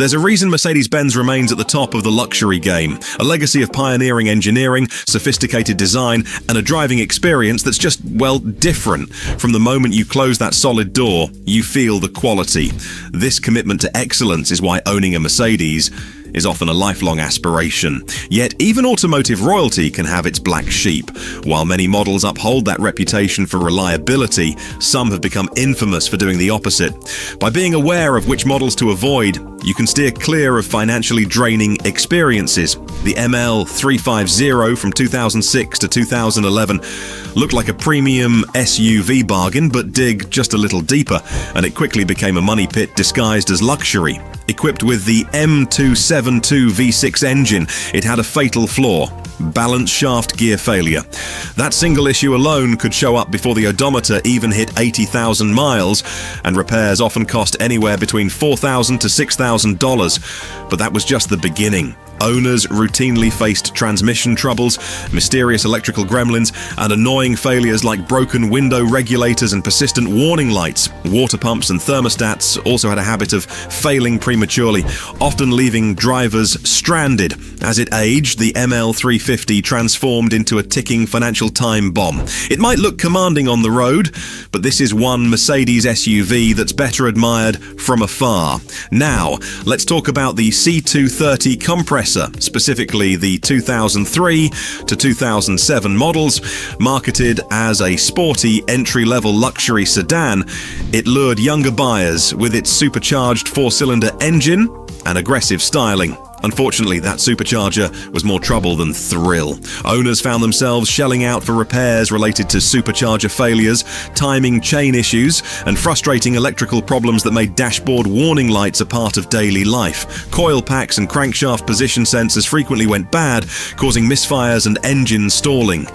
There's a reason Mercedes-Benz remains at the top of the luxury game, a legacy of pioneering engineering, sophisticated design, and a driving experience that's just, well, different. From the moment you close that solid door, you feel the quality. This commitment to excellence is why owning a Mercedes is often a lifelong aspiration. Yet even automotive royalty can have its black sheep. While many models uphold that reputation for reliability, some have become infamous for doing the opposite. By being aware of which models to avoid, you can steer clear of financially draining experiences. The ML 350 from 2006 to 2011 looked like a premium SUV bargain, but dig just a little deeper, and it quickly became a money pit disguised as luxury. Equipped with the M272 V6 engine, it had a fatal flaw: balance shaft gear failure. That single issue alone could show up before the odometer even hit 80,000 miles, and repairs often cost anywhere between $4,000 to $6,000. But that was just the beginning. Owners routinely faced transmission troubles, mysterious electrical gremlins, and annoying failures like broken window regulators and persistent warning lights. Water pumps and thermostats also had a habit of failing prematurely, often leaving drivers stranded. As it aged, the ML 350 transformed into a ticking financial time bomb. It might look commanding on the road, but this is one Mercedes SUV that's better admired from afar. Now, let's talk about the C230 Kompressor, specifically the 2003 to 2007 models. Marketed as a sporty entry-level luxury sedan, it lured younger buyers with its supercharged four-cylinder engine and aggressive styling. Unfortunately, that supercharger was more trouble than thrill. Owners found themselves shelling out for repairs related to supercharger failures, timing chain issues, and frustrating electrical problems that made dashboard warning lights a part of daily life. Coil packs and crankshaft position sensors frequently went bad, causing misfires and engine stalling.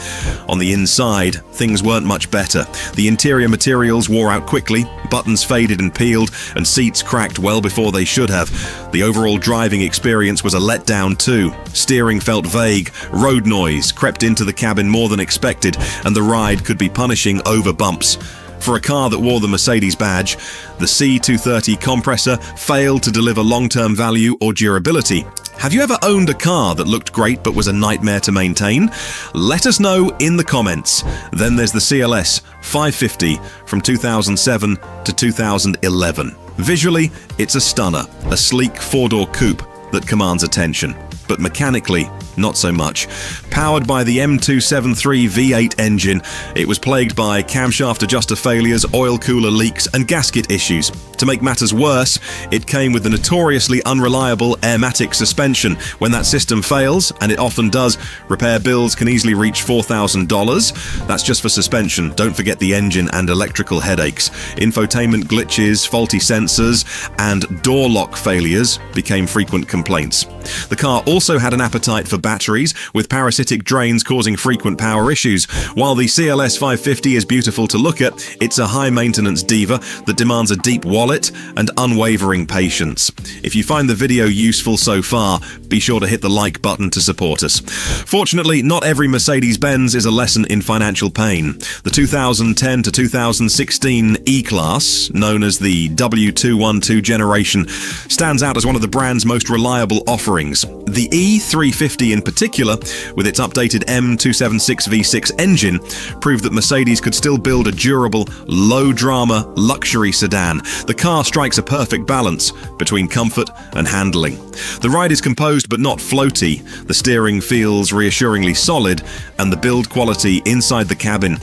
On the inside, things weren't much better. The interior materials wore out quickly, buttons faded and peeled, and seats cracked well before they should have. The overall driving experience was a letdown too. Steering felt vague, road noise crept into the cabin more than expected, and the ride could be punishing over bumps. For a car that wore the Mercedes badge, the C230 Kompressor failed to deliver long-term value or durability. Have you ever owned a car that looked great but was a nightmare to maintain? Let us know in the comments. Then there's the CLS 550 from 2007 to 2011. Visually, it's a stunner, a sleek four-door coupe that commands attention. But mechanically, not so much. Powered by the M273 V8 engine, it was plagued by camshaft adjuster failures, oil cooler leaks, and gasket issues. To make matters worse, it came with the notoriously unreliable Airmatic suspension. When that system fails, and it often does, repair bills can easily reach $4,000. That's just for suspension. Don't forget the engine and electrical headaches. Infotainment glitches, faulty sensors, and door lock failures became frequent complaints. The car also had an appetite for batteries, with parasitic drains causing frequent power issues. While the CLS 550 is beautiful to look at, it's a high-maintenance diva that demands a deep wallet and unwavering patience. If you find the video useful so far, be sure to hit the like button to support us. Fortunately, not every Mercedes-Benz is a lesson in financial pain. The 2010 to 2016 E-Class, known as the W212 generation, stands out as one of the brand's most reliable offerings. The E350 in particular, with its updated M276 V6 engine, proved that Mercedes could still build a durable, low-drama luxury sedan. The car strikes a perfect balance between comfort and handling. The ride is composed but not floaty, the steering feels reassuringly solid, and the build quality inside the cabin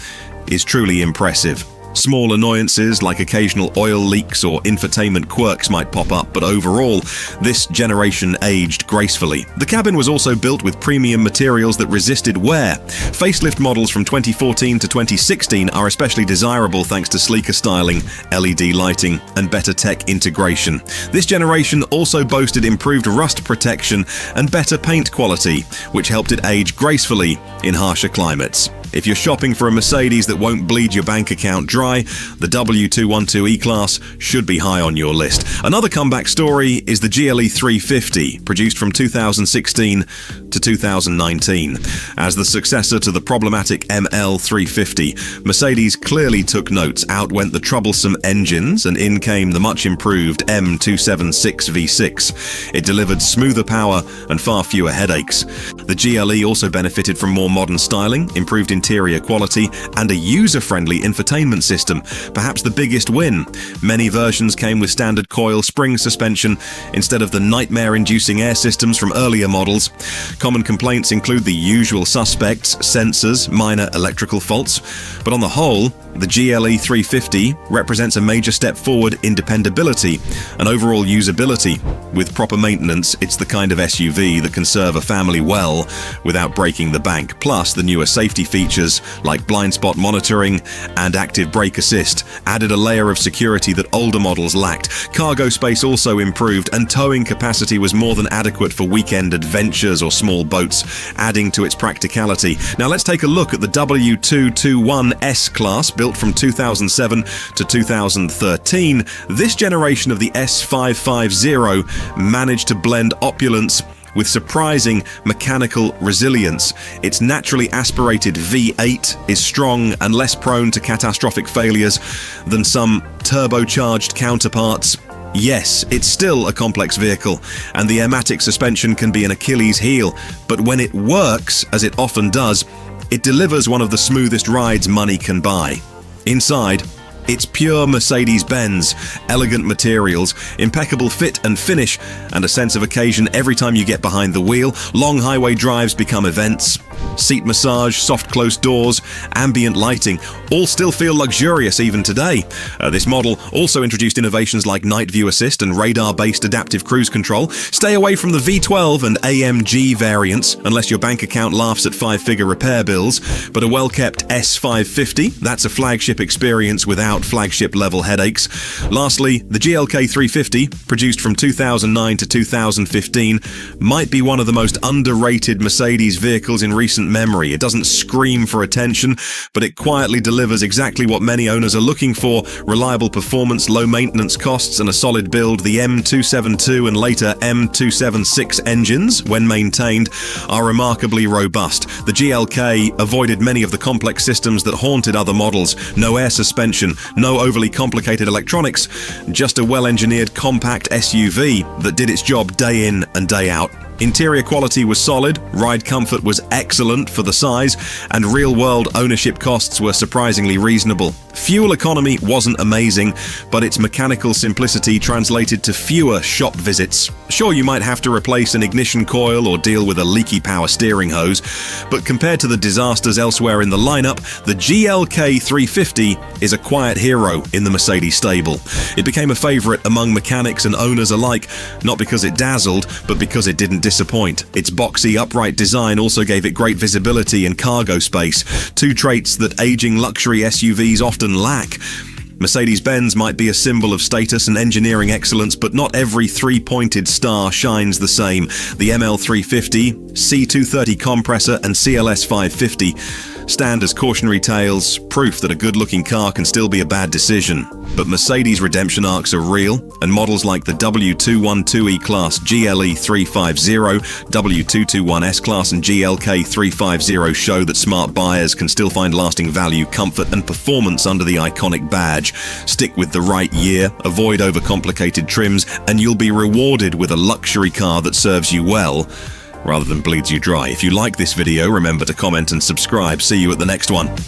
is truly impressive. Small annoyances like occasional oil leaks or infotainment quirks might pop up, but overall, this generation aged gracefully. The cabin was also built with premium materials that resisted wear. Facelift models from 2014 to 2016 are especially desirable thanks to sleeker styling, LED lighting, and better tech integration. This generation also boasted improved rust protection and better paint quality, which helped it age gracefully in harsher climates. If you're shopping for a Mercedes that won't bleed your bank account dry, the W212 E-Class should be high on your list. Another comeback story is the GLE 350, produced from 2016 to 2019. As the successor to the problematic ML 350, Mercedes clearly took notes. Out went the troublesome engines, and in came the much improved M276 V6. It delivered smoother power and far fewer headaches. The GLE also benefited from more modern styling, improved interior quality, and a user-friendly infotainment system. Perhaps the biggest win. Many versions came with standard coil spring suspension instead of the nightmare-inducing air systems from earlier models. Common complaints include the usual suspects: sensors, minor electrical faults. But on the whole, the GLE 350 represents a major step forward in dependability and overall usability. With proper maintenance, it's the kind of SUV that can serve a family well without breaking the bank. Plus, the newer safety features like blind spot monitoring and active brake assist added a layer of security that older models lacked. Cargo space also improved, and towing capacity was more than adequate for weekend adventures or small boats, adding to its practicality. Now let's take a look at the W221 S-Class, built from 2007 to 2013. This generation of the S550 managed to blend opulence with surprising mechanical resilience. Its naturally aspirated V8 is strong and less prone to catastrophic failures than some turbocharged counterparts. Yes, it's still a complex vehicle, and the Airmatic suspension can be an Achilles heel, but when it works, as it often does, it delivers one of the smoothest rides money can buy. Inside, it's pure Mercedes-Benz, elegant materials, impeccable fit and finish, and a sense of occasion every time you get behind the wheel. Long highway drives become events. Seat massage, soft closed doors, ambient lighting, all still feel luxurious even today. This model also introduced innovations like night view assist and radar-based adaptive cruise control. Stay away from the V12 and AMG variants unless your bank account laughs at five-figure repair bills, but a well-kept S550, that's a flagship experience without flagship-level headaches. Lastly, the GLK 350, produced from 2009 to 2015, might be one of the most underrated Mercedes vehicles in recent memory. It doesn't scream for attention, but it quietly delivers exactly what many owners are looking for: reliable performance, low maintenance costs, and a solid build. The M272 and later M276 engines, when maintained, are remarkably robust. The GLK avoided many of the complex systems that haunted other models. No air suspension, no overly complicated electronics, just a well-engineered compact SUV that did its job day in and day out. Interior quality was solid, ride comfort was excellent for the size, and real-world ownership costs were surprisingly reasonable. Fuel economy wasn't amazing, but its mechanical simplicity translated to fewer shop visits. Sure, you might have to replace an ignition coil or deal with a leaky power steering hose, but compared to the disasters elsewhere in the lineup, the GLK 350 is a quiet hero in the Mercedes stable. It became a favorite among mechanics and owners alike, not because it dazzled, but because it didn't disappoint. Its boxy, upright design also gave it great visibility and cargo space, two traits that aging luxury SUVs often lack. Mercedes-Benz might be a symbol of status and engineering excellence, but not every three-pointed star shines the same. The ML 350, C230 Kompressor, and CLS 550 stand as cautionary tales, proof that a good-looking car can still be a bad decision. But Mercedes' redemption arcs are real, and models like the W212 E-Class GLE 350, W221 S-Class and GLK 350 show that smart buyers can still find lasting value, comfort and performance under the iconic badge. Stick with the right year, avoid overcomplicated trims, and you'll be rewarded with a luxury car that serves you well, rather than bleeds you dry. If you like this video, remember to comment and subscribe. See you at the next one.